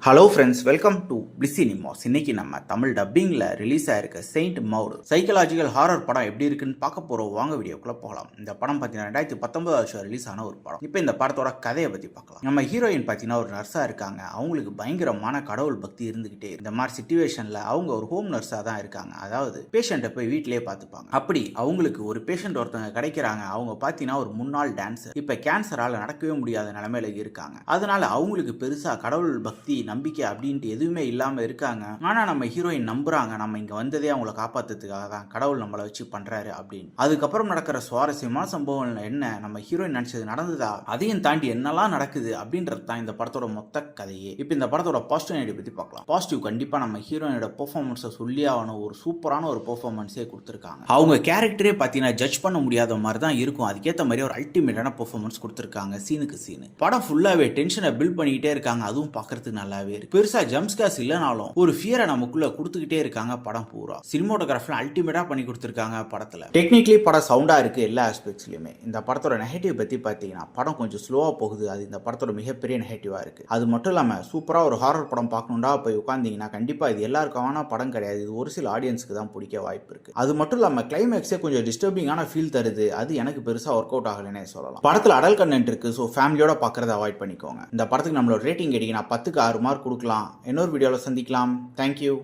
Hello friends, welcome to Bliss cinemas. இன்னைக்கு நம்ம தமிழ் டப்பிங்கில் ரிலீஸ் ஆயிருக்க செயின்ட் மவுட் சைக்கலாஜிக்கல் ஹாரர் படம் எப்படி இருக்குன்னு பார்க்க போகிறோம். வாங்க வீடியோக்குள்ளே போகலாம். இந்த படம் பார்த்தீங்கன்னா 2019 ரிலீஸ் ஆன ஒரு படம். இப்போ இந்த படத்தோட கதையை பற்றி பார்க்கலாம். நம்ம ஹீரோயின் பார்த்தீங்கன்னா ஒரு நர்ஸாக இருக்காங்க. அவங்களுக்கு பயங்கரமான கடவுள் பக்தி இருந்துகிட்டே. இந்த மாதிரி சுச்சுவேஷனில் அவங்க ஒரு ஹோம் நர்ஸாக தான் இருக்காங்க. அதாவது பேஷண்ட்டை போய் வீட்டிலேயே பார்த்துப்பாங்க. அப்படி அவங்களுக்கு ஒரு பேஷண்ட் ஒருத்தவங்க கிடைக்கிறாங்க. அவங்க பார்த்தீங்கன்னா ஒரு முன்னாள் டான்ஸர். இப்போ கேன்சரால் நடக்கவே முடியாத நிலைமையில இருக்காங்க. அதனால அவங்களுக்கு பெருசாக கடவுள் பக்தி நம்பிக்கை அப்படின்ட்டு எதுவுமே இல்லாம இருக்காங்க. ஆனா நம்ம ஹீரோயின் நம்புறாங்க, நம்ம இங்க வந்ததே அவங்கள காப்பாத்துறதுக்காக தான், கடவுள் நம்மளை வச்சு பண்றாரு அப்படின்னு. அதுக்கப்புறம் நடக்கிற சுவாரஸ்யமான சம்பவம் என்ன, நம்ம ஹீரோயின் நினைச்சது நடந்ததா, அதையும் தாண்டி என்னெல்லாம் நடக்குது அப்படின்றது தான் இந்த படத்தோட மொத்த கதையே. இப்போ இந்த படத்தோட பாசிட்டிவ் நைட் பத்தி பார்க்கலாம். பாசிட்டிவ் கண்டிப்பா நம்ம ஹீரோயினோட பெர்ஃபார்மன்ஸை சொல்லி ஆகணும். ஒரு சூப்பரான ஒரு பெர்ஃபார்மன்ஸே கொடுத்துருக்காங்க. அவங்க கேரக்டரே பார்த்தீங்கன்னா ஜட்ஜ் பண்ண முடியாத மாதிரி தான் இருக்கும். அதுக்கேற்ற மாதிரி ஒரு அல்டிமேட்டான பெர்ஃபார்மன்ஸ் கொடுத்துருக்காங்க. சீனுக்கு சீனு படம் ஃபுல்லாவே டென்ஷனை பில்ட் பண்ணிக்கிட்டே இருக்காங்க. அதுவும் பார்க்கறதுக்கு நல்லாவே இருக்கு. பெருசா ஜம்ப்ஸ்கார்ஸ் இல்லனாலும் ஒரு ஃபியரை நமக்குள்ள கொடுத்துக்கிட்டே இருக்காங்க படம் பூரா. சினிமாட்டோகிராஃபில அல்டிமேட்டா பண்ணி கொடுத்துருக்காங்க படத்துல. டெக்னிக்கலி படம் சவுண்டா இருக்கு எல்லா ஆஸ்பெக்ட்ஸ்லயுமே. இந்த படத்தோட நெகட்டிவ் பத்தி பாத்தீங்கன்னா படம் கொஞ்சம் ஸ்லோவா போகுது. அது இந்த படத்தோட மிகப்பெரிய நெகட்டிவா இருக்கு. அது மட்டும் இல்லாம சூப்பரா ஒரு ஹாரர் படம் பார்க்கணும்டா போய் உட்கார்ந்தீங்கன்னா கண்டிப்பா இது எல்லாருக்கான படம் கிடையாது. இது ஒரு சில ஆடியன்ஸ்க்கு தான் பிடிக்க வாய்ப்பு இருக்கு. அது மட்டும் இல்லாம கிளைமேக்ஸே கொஞ்சம் டிஸ்டர்பிங்கான ஃபீல் தருது. அது எனக்கு பெருசா ஒர்க் அவுட் ஆகலன்னே சொல்லலாம். படத்துல அடல்ட் கண்டென்ட் இருக்கு. ஸோ ஃபேமிலியோட பார்க்கறத அவாய்ட் பண்ணிக்கோங்க. இந்த படத்துக்கு நம்மளோட ரேட்டிங் கேட்டீங்கன்னா 10க்கு 6 மார்க் கொடுக்கலாம். இன்னொரு வீடியோவில் சந்திக்கலாம். தேங்க்யூ.